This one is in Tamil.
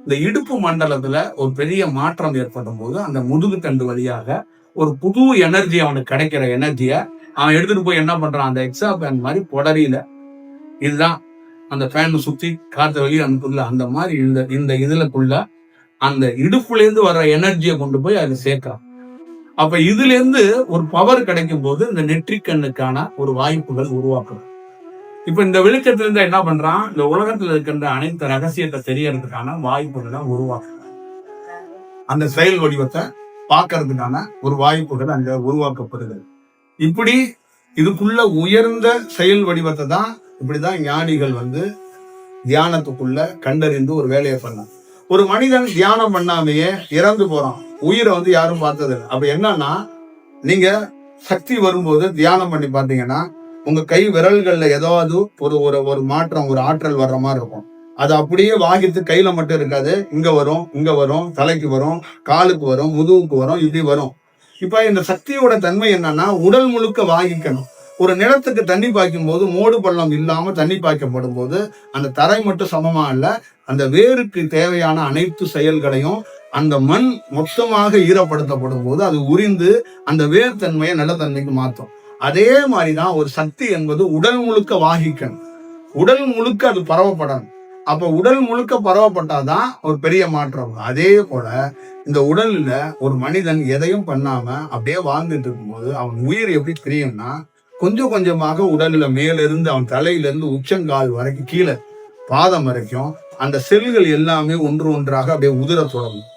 இந்த இடுப்பு மண்டலத்துல ஒரு பெரிய மாற்றம் ஏற்படும் போது அந்த முதுகு தண்டு வழியாக ஒரு புது எனர்ஜி, அவனுக்கு கிடைக்கிற எனர்ஜியை அவன் எடுத்துட்டு போய் என்ன பண்றான், அந்த எக்ஸா ஃபேன் மாதிரி பொடரியில, இதுதான் அந்த ஃபேன் சுத்தி காற்று வெளியே அனுப்புல, அந்த மாதிரி இந்த இந்த இதுலக்குள்ள அந்த இடுப்புல இருந்து வர்ற எனர்ஜியை கொண்டு போய் அது சேர்க்கிறான். அப்ப இதுல இருந்து ஒரு பவர் கிடைக்கும் போது இந்த நெற்றிக்கண்ணுக்கான ஒரு வாய்ப்புகள் உருவாக்குறது. இப்ப இந்த வெளிச்சத்துல இருந்து என்ன பண்றான், இந்த உலகத்துல இருக்கின்ற அனைத்து ரகசியத்தை தெரியறதுக்கான வாய்ப்புகளை உருவாக்குறான். அந்த செயல் வடிவத்தை பார்க்கறதுக்கான ஒரு வாய்ப்புகள் அங்க உருவாக்கப்படுகிறது. இப்படி இதுக்குள்ள உயர்ந்த செயல் வடிவத்தை தான் இப்படிதான் ஞானிகள் தியானத்துக்குள்ள கண்டறிந்து ஒரு வேலையை பண்ணாங்க. ஒரு மனிதன் தியானம் பண்ணாமையே இறந்து போறான், உயிரை யாரும் பார்த்தது இல்லை. அப்ப என்னன்னா, நீங்க சக்தி வரும்போது தியானம் பண்ணி பார்த்தீங்கன்னா உங்க கை விரல்கள்ல ஏதாவது ஒரு ஒரு ஒரு மாற்றம், ஒரு ஆற்றல் வர்ற மாதிரி இருக்கும். அது அப்படியே வாங்கிட்டு கையில மட்டும் இருக்காது, இங்க வரும், தலைக்கு வரும், காலுக்கு வரும், முதுகுக்கு வரும், இப்படி வரும். இப்ப இந்த சக்தியோட தன்மை என்னன்னா, உடல் முழுக்க வாங்கிக்கணும். ஒரு நிலத்துக்கு தண்ணி பாய்க்கும் போது மோடு பள்ளம் இல்லாம தண்ணி பாய்க்கப்படும் போது அந்த தரை மட்டும் சமமா இல்ல, அந்த வேருக்கு தேவையான அனைத்து செயல்களையும் அந்த மண் மொத்தமாக ஈரப்படுத்தப்படும் போது அது உரிந்து அந்த வேர் தன்மையை நிலத்தன்மைக்கு மாற்றும். அதே மாதிரிதான் ஒரு சக்தி என்பது உடல் முழுக்க வாகிக்கணும், உடல் முழுக்க அது பரவப்படணும். அப்ப உடல் முழுக்க பரவப்பட்டாதான் ஒரு பெரிய மாற்றம். அதே போல இந்த உடல்ல ஒரு மனிதன் எதையும் பண்ணாம அப்படியே வாழ்ந்துட்டு இருக்கும்போது அவன் உயிர் எப்படி தெரியும்னா, கொஞ்சம் கொஞ்சமாக உடல்ல மேல இருந்து அவன் தலையில இருந்து உச்சங்கால் வரைக்கும் கீழே பாதம் வரைக்கும் அந்த செல்கள் எல்லாமே ஒன்று ஒன்றாக அப்படியே உதிர தொடங்கும்.